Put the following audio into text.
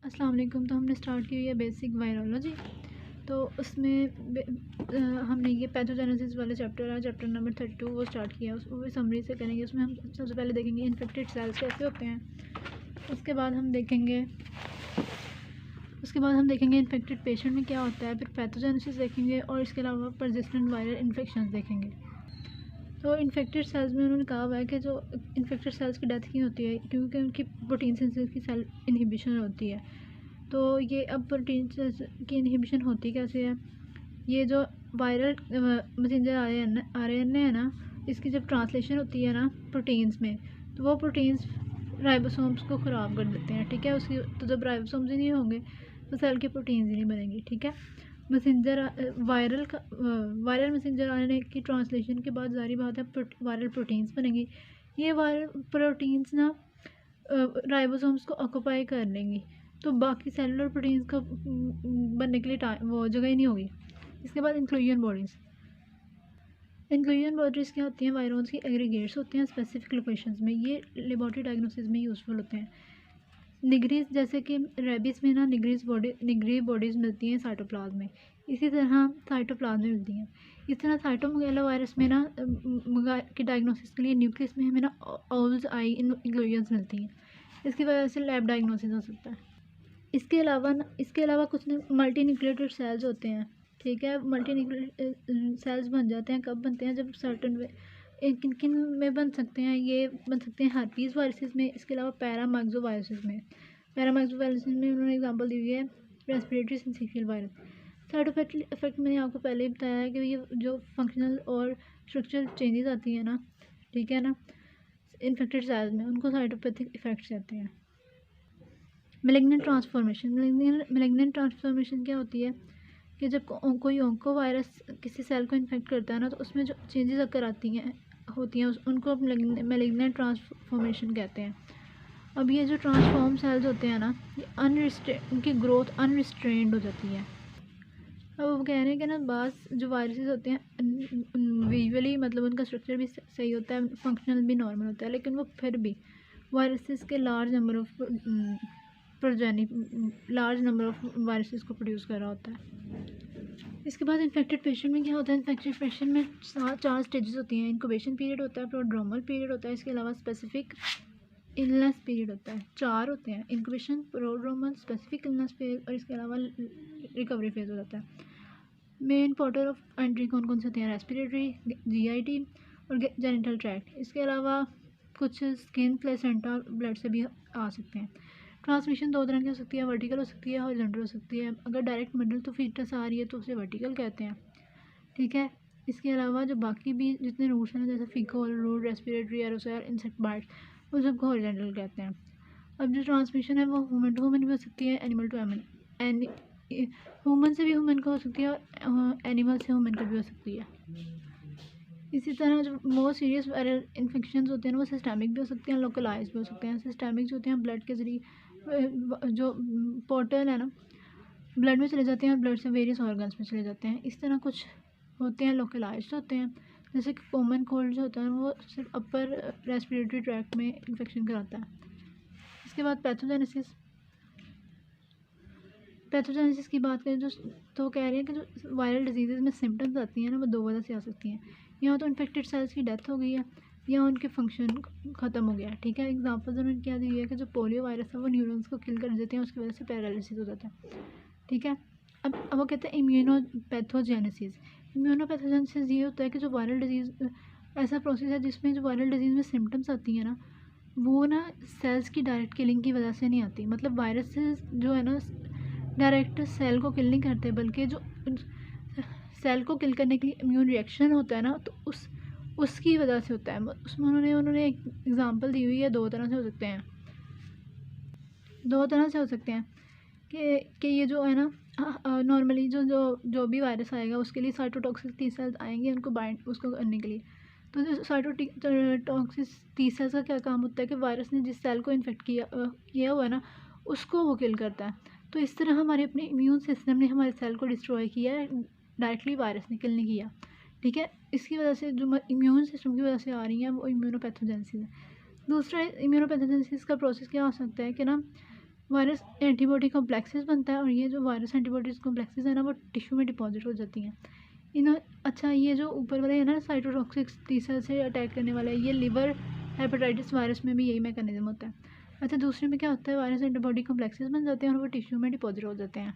अस्सलाम वालेकुम। तो हमने स्टार्ट की हुई है बेसिक वायरोलॉजी। तो उसमें हमने ये पैथोजेनेसिस वाले चैप्टर है, चैप्टर नंबर 32 वो स्टार्ट किया। उसको समरी से करेंगे। उसमें हम सबसे पहले देखेंगे इन्फेक्टेड सेल्स कैसे होते हैं। उसके बाद हम देखेंगे इन्फेक्टेड पेशेंट में क्या होता है। फिर पैथोजेनेसिस देखेंगे और इसके अलावा परसिस्टेंट वायरल इन्फेक्शन देखेंगे। तो इन्फेक्टेड सेल्स में उन्होंने कहा हुआ है कि जो इन्फेक्टेड सेल्स की डेथ क्यों होती है, क्योंकि उनकी प्रोटीन सिंथेसिस की सेल इनहिबिशन होती है। तो ये अब प्रोटीन की इनहिबिशन होती कैसे है। ये जो वायरल मैसेंजर आरएनए है ना, इसकी जब ट्रांसलेशन होती है ना प्रोटीन्स में, तो वो प्रोटीन्स राइबोसोम्स को ख़राब कर देते हैं। ठीक है, उसकी तो जब राइबोसोम्स ही नहीं होंगे तो सेल की प्रोटीन्स ही नहीं बनेंगी। ठीक है, वायरल मैसेंजर आरएनए की ट्रांसलेशन के बाद जारी बात है वायरल प्रोटीन्स बनेंगी। ये वायरल प्रोटीन्स ना राइबोसोम्स को ऑक्यूपाई कर लेंगी, तो बाकी सेलुलर प्रोटीन्स का बनने के लिए वो जगह ही नहीं होगी। इसके बाद इंक्लूजन बॉडीज़ क्या होती हैं, वायरॉन्स की एग्रीगेट्स होते हैं स्पेसिफिक लोकेशंस में। ये लेबॉरेटरी डायग्नोसिस में यूज़फुल होते हैं। निग्रीज, जैसे कि रेबिस में ना निग्री बॉडीज़ मिलती हैं साइटोप्लाज्म में, इसी तरह साइटोप्लाज्म में मिलती हैं। इस तरह साइटोमेगालो वायरस में ना की डायग्नोसिस के लिए न्यूक्लियस में हमें ना ओवल्स आई इंक्लूजन्स मिलती हैं। इसकी वजह से लैब डायग्नोसिस हो सकता है। इसके अलावा कुछ मल्टी न्यूक्लिएटेड सेल्स होते हैं। ठीक है, मल्टी न्यूक्लिएटेड सेल्स बन जाते हैं। कब बनते हैं, जब सर्टन किन किन में बन सकते हैं, ये बन सकते हैं हर्पीज़ वायरसेस में। इसके अलावा पैरामाइक्सो वायरसेस में उन्होंने एग्जांपल दी हुई है respiratory syncytial virus. Side effect मैंने आपको पहले ही बताया है कि ये जो फंक्शनल और स्ट्रक्चरल चेंजेस आती हैं ना, ठीक है ना, इन्फेक्टेड सेल्स में, उनको साइटोपैथिक इफेक्ट्स कहते हैं। मैलिग्नेंट ट्रांसफॉर्मेशन क्या होती है कि जब कोई ऑन्को वायरस किसी सेल को इन्फेक्ट करता है ना, तो उसमें जो चेंजेस अगर होती हैं उनको मैलिग्नेंट ट्रांसफॉर्मेशन कहते हैं। अब ये जो ट्रांसफॉर्म सेल्स होते हैं ना, ये उनकी ग्रोथ अनरिस्ट्रेंड हो जाती है। अब वो कह रहे हैं कि ना बास जो वायरसेस होते हैं विजुअली मतलब उनका स्ट्रक्चर भी सही होता है, फंक्शनल भी नॉर्मल होता है, लेकिन वो फिर भी वायरसेस के लार्ज नंबर ऑफ वायरसेस को प्रोड्यूस कर रहा होता है। इसके बाद इन्फेक्टेड पेशेंट में क्या होता है, इन्फेक्टेड पेशेंट में 4 स्टेजेस होती हैं। इंक्यूबेशन पीरियड होता है, प्रोड्रोमल पीरियड होता है, इसके अलावा स्पेसिफिक इलनेस पीरियड होता है। 4 होते हैं, incubation, prodromal, specific illness period और इसके अलावा रिकवरी फेज हो जाता है। मेन पोर्टल ऑफ एंट्री कौन कौन से होते हैं, रेस्पिरेटरी, जीआईटी और जेनिटल ट्रैक्ट। इसके अलावा कुछ स्किन, प्लेसेंटा, ब्लड से भी आ सकते हैं। ट्रांसमिशन 2 तरह की हो सकती है, वर्टिकल हो सकती है, हॉरिजॉन्टल हो सकती है। अगर डायरेक्ट मिडल तो फीटस आ रही है तो उसे वर्टिकल कहते हैं। ठीक है, इसके अलावा जो बाकी भी जितने रूट्स हैं जैसे faecal route, respiratory, aerosol, insect bites, उन सबको हॉरिजॉन्टल कहते हैं। अब जो ट्रांसमिशन है वो ह्यूमन टू ह्यूमन भी हो सकती है, एनिमल टू एनिमल, ह्यूमन से भी ह्यूमन को हो सकती है और एनिमल से ह्यूमन को भी हो सकती है। इसी तरह जो मोस्ट सीरियस वायरल इन्फेक्शन होते हैं वो सिस्टेमिक भी हो सकते हैं, लोकलाइज भी हो सकते हैं। सिस्टेमिक जो होते हैं ब्लड के ज़रिए, जो पोर्टल है ना, ब्लड में चले जाते हैं, ब्लड से वेरियस ऑर्गन्स में चले जाते हैं। इस तरह कुछ होते हैं लोकलाइज होते हैं, जैसे कि कॉमन कोल्ड जो होता है वो सिर्फ अपर रेस्पिरेटरी ट्रैक्ट में इन्फेक्शन कराता है। इसके बाद पैथोजेनेसिस की बात करें तो कह रहे हैं कि जो वायरल डिजीज़ में सिम्टम्स आती हैं ना, वो 2 वजह से आ सकती हैं। या तो इन्फेक्टेड सेल्स की डेथ हो गई है या उनके फंक्शन ख़त्म हो गया है। ठीक है, एग्जांपल्स उन्होंने क्या दी है कि जो पोलियो वायरस है वो न्यूरॉन्स को किल कर देते हैं, उसकी वजह से पैरालिसिस हो जाता है। ठीक है, अब वो कहते हैं इम्यूनोपैथोजेनेसिस ये होता है कि जो वायरल डिजीज़ ऐसा प्रोसेस है जिसमें जो वायरल डिजीज़ में सिम्टम्स आती हैं ना, वो ना सेल्स की डायरेक्ट किलिंग की वजह से नहीं आती। मतलब वायरसेस जो है ना डायरेक्ट सेल को किल नहीं करते, बल्कि जो सेल को किल करने के लिए इम्यून रिएक्शन होता है ना, तो उसकी वजह से होता है। उसमें उन्होंने एक एग्जांपल दी हुई है। 2 तरह से हो सकते हैं कि ये जो है ना, नॉर्मली जो भी वायरस आएगा उसके लिए साइटोटॉक्सिक टी सेल्स आएंगे उसको करने के लिए। तो जो साइटोटॉक्सिक टी सेल्स का क्या काम होता है कि वायरस ने जिस सेल को इन्फेक्ट किया हुआ है ना, उसको वो किल करता है। तो इस तरह हमारे अपने इम्यून सिस्टम ने हमारे सेल को डिस्ट्रॉय किया है, डायरेक्टली वायरस ने किल नहीं किया। ठीक है, इसकी वजह से जो इम्यून सिस्टम की वजह से आ रही हैं वो इम्यूनोपैथोजेनेसिस है। दूसरा इम्यूनोपैथोजेनेसिस का प्रोसेस क्या हो सकता है कि ना, वायरस एंटीबॉडी कॉम्प्लेक्सेस बनता है और ये जो वायरस एंटीबॉडीज कॉम्प्लेक्सेस है ना वो टिश्यू में डिपॉजिट हो जाती हैं। अच्छा ये जो ऊपर वाले है ना साइटोटॉक्सिक टी सेल से अटैक करने वाला है, ये लिवर हेपेटाइटिस वायरस में भी यही मैकेनिज्म होता है। अच्छा दूसरे में क्या होता है, वायरस एंटीबॉडी कॉम्प्लेक्सेस बन जाते हैं और वो टिश्यू में डिपॉजिट हो जाते हैं।